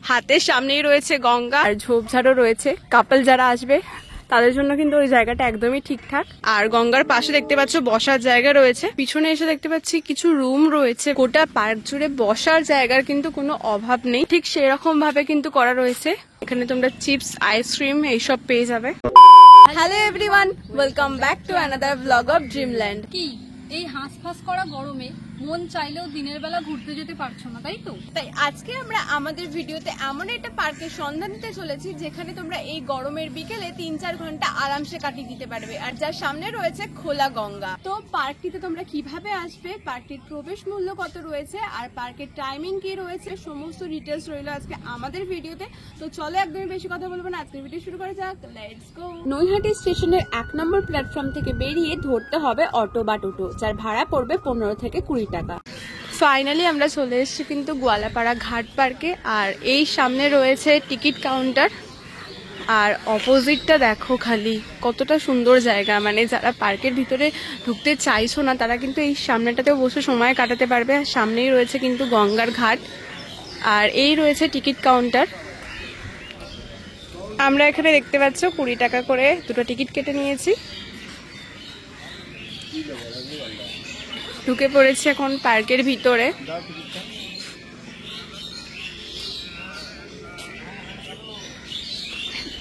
হাতের সামনেই রয়েছে গঙ্গা আর ঝোপঝাড়ও রয়েছে। কাপল যারা আসবে তাদের জন্য কিন্তু ওই জায়গাটা একদমই ঠিকঠাক। আর গঙ্গার পাশে দেখতে পাচ্ছ বসার জায়গা রয়েছে। পিছনে এসে দেখতে পাচ্ছি কিছু রুম রয়েছে। গোটা পার্ক জুড়ে বসার জায়গার কিন্তু কোনো অভাব নেই, ঠিক সেরকম ভাবে কিন্তু করা রয়েছে। এখানে তোমরা চিপস, আইসক্রিম এইসব পেয়ে যাবে। Hello everyone, welcome back to another blog of Dreamland. কি এই হাঁসফাঁস করা গরমে মন চাইলেও দিনের বেলা ঘুরতে যেতে পারছো না, তাই তো? তাই আজকে আমরা আমাদের ভিডিওতে এমন একটা পার্কের সন্ধান দিতে চলেছি যেখানে তোমরা এই গরমের বিকেলে 3-4 ঘন্টা আরামসে কাটিয়ে দিতে পারবে, আর যার সামনে রয়েছে খোলা গঙ্গা। তো পার্কটিতে তোমরা কিভাবে আসবে, পার্কটির প্রবেশ মূল্য কত রয়েছে, আর পার্কের টাইমিং কি রয়েছে, সমস্ত ডিটেলস রইলো আজকে আমাদের ভিডিওতে। তো চলো একদমই বেশি কথা বলবো না, আজকের ভিডিও শুরু করা যাক। Let's go. নৈহাটি স্টেশনের 1 নম্বর প্ল্যাটফর্ম থেকে বেরিয়ে ধরতে হবে অটো বা টোটো, যার ভাড়া পড়বে 15 থেকে 20 টাকা। ফাইনালি আমরা চলে এসেছি কিন্তু গোয়ালাপাড়া ঘাট পার্কে। আর এই সামনে রয়েছে টিকিট কাউন্টার, আর অপোজিটটা দেখো খালি কতটা সুন্দর জায়গা। মানে যারা পার্কের ভিতরে ঢুকতে চাইছো না তারা কিন্তু এই সামনেটাতেও বসে সময় কাটাতে পারবে। আর সামনেই রয়েছে কিন্তু গঙ্গার ঘাট, আর এই রয়েছে টিকিট কাউন্টার। আমরা এখানে দেখতে পাচ্ছ 20 টাকা করে দুটো টিকিট কেটে নিয়েছি। ঢুকে পড়েছি এখন পার্কের ভিতরে।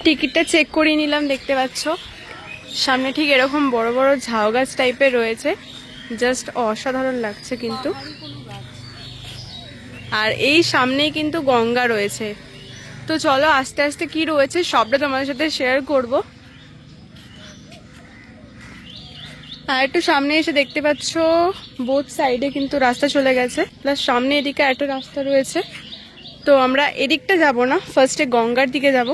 টিকিটটা চেক করে নিলাম। দেখতে পাচ্ছ সামনে ঠিক এরকম বড় বড় ঝাউ গাছ টাইপের রয়েছে, জাস্ট অসাধারণ লাগছে কিন্তু। আর এই সামনেই কিন্তু গঙ্গা রয়েছে। তো চলো আস্তে আস্তে কি রয়েছে সবটা তোমাদের সাথে শেয়ার করব। আর একটু সামনে এসে দেখতে পাচ্ছ বোথ সাইডে কিন্তু রাস্তা চলে গেছে, প্লাস সামনে এদিকে একটা রাস্তা রয়েছে। তো আমরা এদিকটা যাব না, ফার্স্টে গঙ্গার দিকে যাব।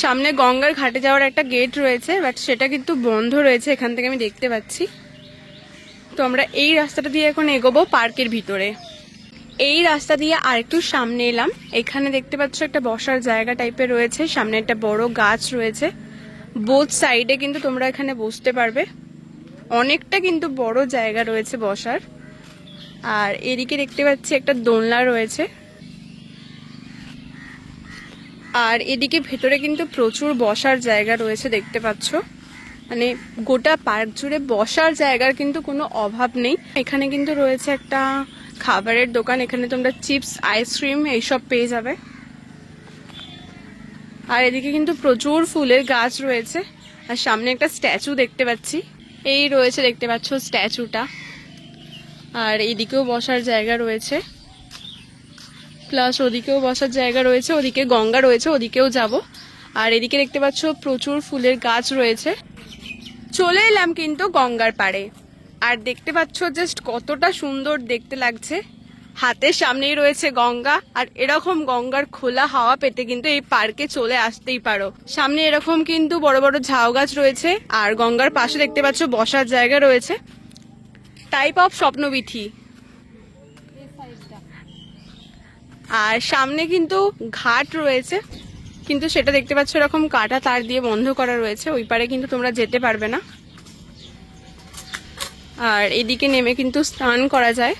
সামনে গঙ্গার ঘাটে যাওয়ার একটা গেট রয়েছে, বাট সেটা কিন্তু বন্ধ রয়েছে এখান থেকে আমি দেখতে পাচ্ছি। তো আমরা এই রাস্তাটা দিয়ে এখন এগোবো পার্কের ভিতরে। এই রাস্তা দিয়ে আরেকটু সামনে এলাম, এখানে দেখতে পাচ্ছ একটা বসার জায়গা টাইপের রয়েছে। সামনে একটা বড় গাছ রয়েছে, বোথ সাইডে কিন্তু তোমরা এখানে বসতে পারবে। অনেকটা কিন্তু বড় জায়গা রয়েছে বসার। আর এদিকে দেখতে পাচ্ছি একটা দোলনা রয়েছে। আর এদিকে ভেতরে কিন্তু প্রচুর বসার জায়গা রয়েছে দেখতে পাচ্ছ। মানে গোটা পার্ক জুড়ে বসার জায়গার কিন্তু কোনো অভাব নেই। এখানে কিন্তু রয়েছে একটা খাবারের দোকান, এখানে তোমরা চিপস, আইসক্রিম এইসব পেয়ে যাবে। আর এদিকে কিন্তু প্রচুর ফুলের গাছ রয়েছে। আর সামনে একটা স্ট্যাচু দেখতে পাচ্ছি, এই রয়েছে দেখতে পাচ্ছ স্ট্যাচুটা। আর এইদিকেও বসার জায়গা রয়েছে, প্লাস ওদিকেও বসার জায়গা রয়েছে। ওদিকে গঙ্গা রয়েছে, ওদিকেও যাব। আর এদিকে দেখতে পাচ্ছ প্রচুর ফুলের গাছ রয়েছে। চলে এলাম কিন্তু গঙ্গার পাড়ে। আর দেখতে পাচ্ছ জাস্ট কতটা সুন্দর দেখতে লাগছে। হাতের সামনেই রয়েছে গঙ্গা, আর এরকম গঙ্গার খোলা হাওয়া পেতে কিন্তু এই পার্কে চলে আসতেই পারো। সামনে এরকম কিন্তু বড় বড় ঝাউ গাছ রয়েছে, আর গঙ্গার পাশে দেখতে পাচ্ছ বসার জায়গা রয়েছে, টাইপ অফ স্বপ্নবীথি। আর সামনে কিন্তু ঘাট রয়েছে, কিন্তু সেটা দেখতে পাচ্ছ এরকম কাটা তার দিয়ে বন্ধ করা রয়েছে, ওই পারে কিন্তু তোমরা যেতে পারবে না। আর এদিকে নেমে কিন্তু স্নান করা যায়।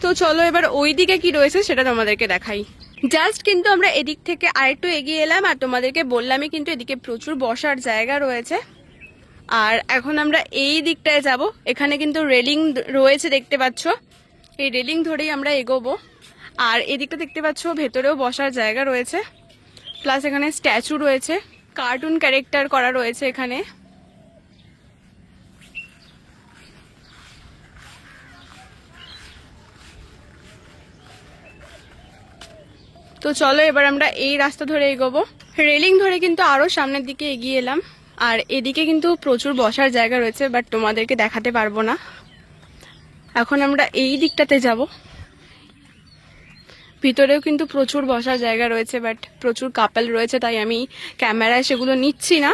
তো চলো এবার ওই দিকে কি রয়েছে সেটা তোমাদেরকে দেখাই। জাস্ট কিন্তু আমরা এদিক থেকে আরেকটু এগিয়ে এলাম, আর তোমাদেরকে বললামই কিন্তু এদিকে প্রচুর বসার জায়গা রয়েছে। আর এখন আমরা এই দিকটায় যাব। এখানে কিন্তু রেলিং রয়েছে দেখতে পাচ্ছ, এই রেলিং ধরেই আমরা এগোবো। আর এদিকটা দেখতে পাচ্ছ ভেতরেও বসার জায়গা রয়েছে, প্লাস এখানে স্ট্যাচু রয়েছে, কার্টুন ক্যারেক্টার করা রয়েছে এখানে। তো চলো এবার আমরা এই রাস্তা ধরে এগোবো। রেলিং ধরে কিন্তু আরো সামনের দিকে এগিয়ে এলাম। আর এদিকে কিন্তু প্রচুর বসার জায়গা রয়েছে, বাট তোমাদেরকে দেখাতে পারবো না। এখন আমরা এই দিকটাতে যাব। ভিতরেও কিন্তু প্রচুর বসার জায়গা রয়েছে, বাট প্রচুর কাপল রয়েছে তাই আমি ক্যামেরায় সেগুলো নিচ্ছি না।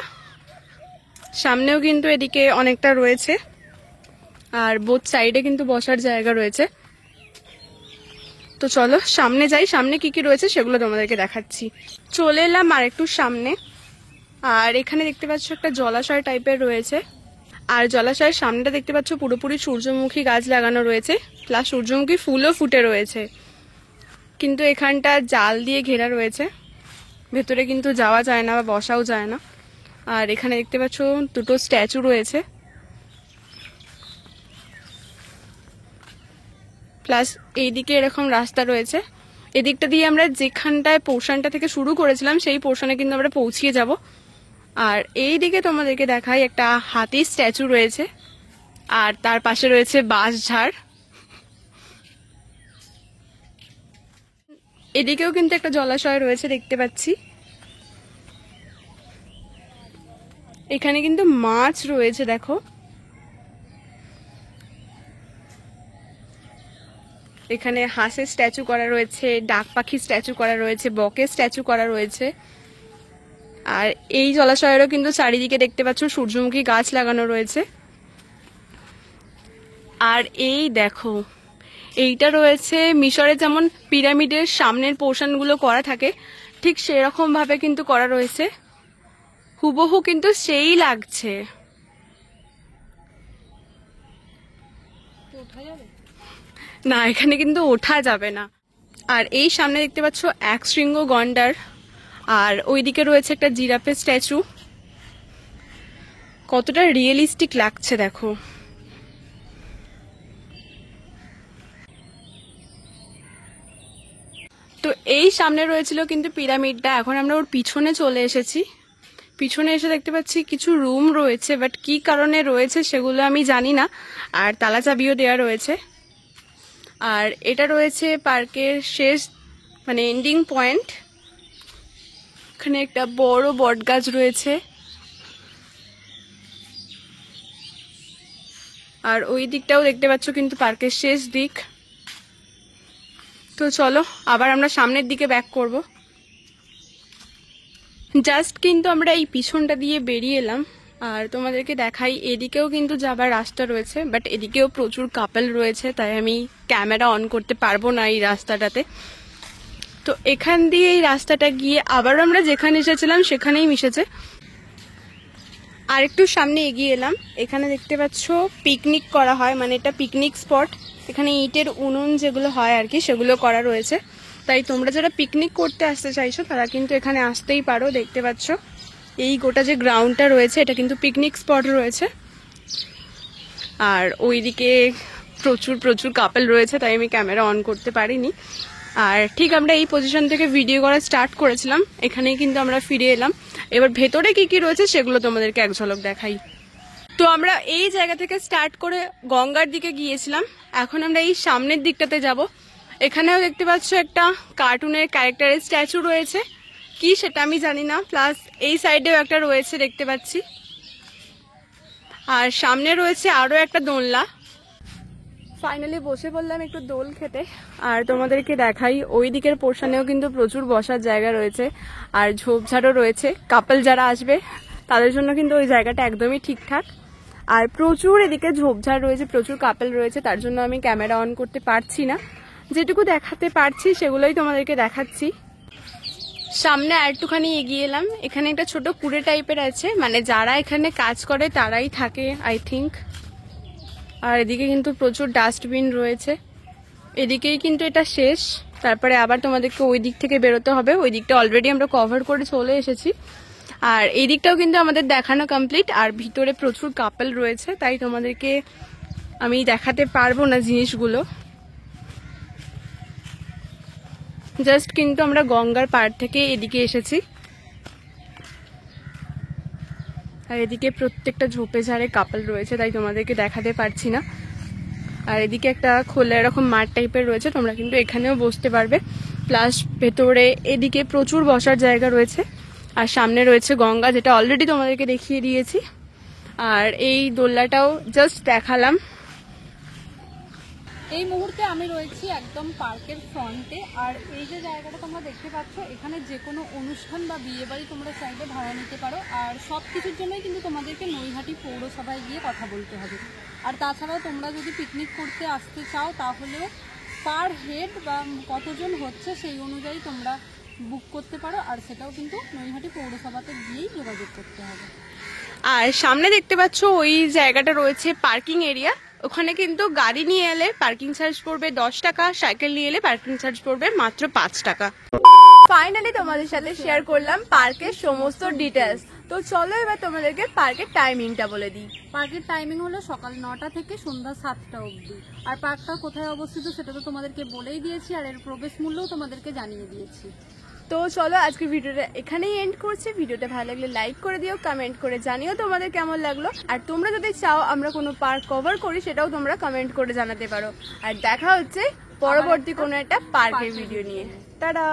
সামনেও কিন্তু এদিকে অনেকটা রয়েছে, আর বোথ সাইডে কিন্তু বসার জায়গা রয়েছে। তো চলো সামনে যাই, সামনে কি কি রয়েছে সেগুলো তোমাদেরকে দেখাচ্ছি। চলে এলাম আর একটু সামনে। আর এখানে দেখতে পাচ্ছ একটা জলাশয় টাইপের রয়েছে, আর জলাশয়ের সামনেটা দেখতে পাচ্ছ পুরোপুরি সূর্যমুখী গাছ লাগানো রয়েছে, প্লাস সূর্যমুখী ফুলও ফুটে রয়েছে, কিন্তু এখানটা জাল দিয়ে ঘেরা রয়েছে, ভেতরে কিন্তু যাওয়া যায় না বা বসাও যায় না। আর এখানে দেখতে পাচ্ছ দুটো স্ট্যাচু রয়েছে, প্লাস এইদিকে এরকম রাস্তা রয়েছে। এদিকটা দিয়ে আমরা যেখানটায় পোর্শনটা থেকে শুরু করেছিলাম সেই পোর্শনে কিন্তু আমরা পৌঁছিয়ে যাব। আর এই দিকে তোমাদেরকে দেখাই একটা হাতির স্ট্যাচু রয়েছে, আর তার পাশে রয়েছে বাঁশঝাড়। এদিকেও কিন্তু একটা জলাশয় রয়েছে দেখতে পাচ্ছি। এখানে কিন্তু মাছ রয়েছে দেখো, এখানে হাঁসের স্ট্যাচু করা রয়েছে, ডাক পাখির স্ট্যাচু করা রয়েছে, বকের স্ট্যাচু করা রয়েছে। আর এই জলাশয়েরও কিন্তু চারিদিকে দেখতে পাচ্ছ সূর্যমুখী গাছ লাগানো রয়েছে। আর এই দেখো, এইটা রয়েছে মিশরে যেমন পিরামিডের সামনের পোর্শনগুলো করা থাকে, ঠিক সেরকম ভাবে কিন্তু করা রয়েছে, হুবহু কিন্তু সেই লাগছে। না, এখানে কিন্তু ওঠা যাবে না। আর এই সামনে দেখতে পাচ্ছ এক শৃঙ্গ গন্ডার, আর ওইদিকে রয়েছে একটা জিরাফের স্ট্যাচু। কতটা রিয়েলিস্টিক লাগছে দেখো। তো এই সামনে রয়েছিল কিন্তু পিরামিডটা, এখন আমরা ওর পিছনে চলে এসেছি। পিছনে এসে দেখতে পাচ্ছি কিছু রুম রয়েছে, বাট কি কারণে রয়েছে সেগুলো আমি জানি না। আর তালা চাবিও দেওয়া রয়েছে। আর এটা রয়েছে পার্কের শেষ মানে এন্ডিং পয়েন্ট। এখানে একটা বড় বট গাছ রয়েছে, আর ওই দিকটাও দেখতে পাচ্ছ কিন্তু পার্কের শেষ দিক। তো চলো আবার আমরা সামনের দিকে ব্যাক করব। জাস্ট কিন্তু আমরা এই পিছনটা দিয়ে বেরিয়ে এলাম। আর তোমাদেরকে দেখাই এদিকেও কিন্তু যাবার রাস্তা রয়েছে, বাট এদিকেও প্রচুর কাপল রয়েছে, তাই আমি ক্যামেরা অন করতে পারবো না এই রাস্তাটাতে। তো এখান দিয়ে এই রাস্তাটা গিয়ে আবার আমরা যেখানে এসেছিলাম সেখানেই মিশেছে। আর একটু সামনে এগিয়ে এলাম, এখানে দেখতে পাচ্ছ পিকনিক করা হয়, মানে এটা পিকনিক স্পট। এখানে ইটের উনুন যেগুলো হয় আর কি, সেগুলো করা রয়েছে। তাই তোমরা যারা পিকনিক করতে আসতে চাইছো তারা কিন্তু এখানে আসতেই পারো। দেখতে পাচ্ছ এই গোটা যে গ্রাউন্ডটা রয়েছে এটা কিন্তু পিকনিক স্পট রয়েছে। আর ওইদিকে প্রচুর প্রচুর কাপল রয়েছে, তাই আমি ক্যামেরা অন করতে পারিনি। আর ঠিক আমরা এই পজিশন থেকে ভিডিও করা স্টার্ট করেছিলাম, এখানেই কিন্তু আমরা ফিরে এলাম। এবার ভেতরে কি কি রয়েছে সেগুলো তোমাদেরকে এক ঝলক দেখাই। তো আমরা এই জায়গা থেকে স্টার্ট করে গঙ্গার দিকে গিয়েছিলাম, এখন আমরা এই সামনের দিকটাতে যাব। এখানেও দেখতে পাচ্ছ একটা কার্টুনের ক্যারেক্টারের স্ট্যাচু রয়েছে, কি সেটা আমি জানি না। প্লাস এই সাইডেও একটা রয়েছে দেখতে পাচ্ছি, আর সামনে রয়েছে আরো একটা দোলনা। ফাইনালি বসে পড়লাম একটু দোল খেতে। আর তোমাদেরকে দেখাই ওই দিকের পোর্শনেও কিন্তু প্রচুর বসার জায়গা রয়েছে, আর ঝোপঝাড়ও রয়েছে। কাপল যারা আসবে তাদের জন্য কিন্তু ওই জায়গাটা একদমই ঠিকঠাক। আর প্রচুর এদিকে ঝোপঝাড় রয়েছে, প্রচুর কাপল রয়েছে, তার জন্য আমি ক্যামেরা অন করতে পারছি না। যেটুকু দেখাতে পারছি সেগুলোই তোমাদেরকে দেখাচ্ছি। সামনে আর একটুখানি এগিয়ে এলাম, এখানে একটা ছোট কুড়ে টাইপের আছে, মানে যারা এখানে কাজ করে তারাই থাকে আই থিঙ্ক। আর এদিকে কিন্তু প্রচুর ডাস্টবিন রয়েছে। এদিকেই কিন্তু এটা শেষ, তারপরে আবার তোমাদেরকে ওই দিক থেকে বেরোতে হবে। ওই দিকটা অলরেডি আমরা কভার করে চলে এসেছি। আর এই দিকটাও কিন্তু আমাদের দেখানো কমপ্লিট। আর ভিতরে প্রচুর কাপল রয়েছে, তাই তোমাদেরকে আমি দেখাতে পারবো না জিনিসগুলো। জাস্ট কিন্তু আমরা গঙ্গার পাড় থেকে এদিকে এসেছি। আর এদিকে প্রত্যেকটা ঝোপে ঝাড়ে কাপল রয়েছে, তাই তোমাদেরকে দেখাতে পারছি না। আর এদিকে একটা খোলা এরকম মাঠ টাইপের রয়েছে, তোমরা কিন্তু এখানেও বসতে পারবে। প্লাস ভেতরে এদিকে প্রচুর বসার জায়গা রয়েছে। আর সামনে রয়েছে গঙ্গা, যেটা অলরেডি তোমাদেরকে দেখিয়ে দিয়েছি। আর এই দোলনাটাও জাস্ট দেখালাম। এই মুহূর্তে আমি রয়েছি একদম পার্কের ফ্রন্টে। আর এই যে জায়গাটা তোমরা দেখতে পাচ্ছ, এখানে যে কোনো অনুষ্ঠান বা বিয়ে বাড়ি তোমরা চাইলে ভাড়া নিতে পারো। আর সব কিছুর জন্যই কিন্তু তোমাদেরকে নৈহাটি পৌরসভায় গিয়ে কথা বলতে হবে। আর তাছাড়াও তোমরা যদি পিকনিক করতে আসতে চাও তাহলেও পার হেড বা কতজন হচ্ছে সেই অনুযায়ী তোমরা বুক করতে পারো। আর সেটাও কিন্তু নৈহাটি পৌরসভাতে গিয়েই যোগাযোগ করতে হবে। আর সামনে দেখতে পাচ্ছ ওই জায়গাটা রয়েছে পার্কিং এরিয়া, ওখানে কিন্তু গাড়ি নিয়ে এলে পার্কিং চার্জ পড়বে 10 টাকা, সাইকেল নিয়ে এলে পার্কিং চার্জ পড়বে মাত্র 5 টাকা। ফাইনালি তোমাদের সাথে শেয়ার করলাম পার্কের সমস্ত ডিটেলস। তো চলো এবার তোমাদেরকে পার্কের টাইমিংটা বলে দিই। পার্কের টাইমিং হলো সকাল 9টা থেকে সন্ধ্যা 7টা অবধি। আর পার্কটা কোথায় অবস্থিত সেটা তো তোমাদেরকে বলেই দিয়েছি, আর এর প্রবেশ মূল্যও তোমাদেরকে জানিয়ে দিয়েছি। তো চলো আজকের ভিডিওটা এখানেই এন্ড করছি। ভিডিওটা ভালো লাগলে লাইক করে দিও, কমেন্ট করে জানিও তোমাদের কেমন লাগলো। আর তোমরা যদি চাও আমরা কোনো পার্ক কভার করি সেটাও তোমরা কমেন্ট করে জানাতে পারো। আর দেখা হচ্ছে পরবর্তী কোনো একটা পার্কের ভিডিও নিয়ে। টাটা।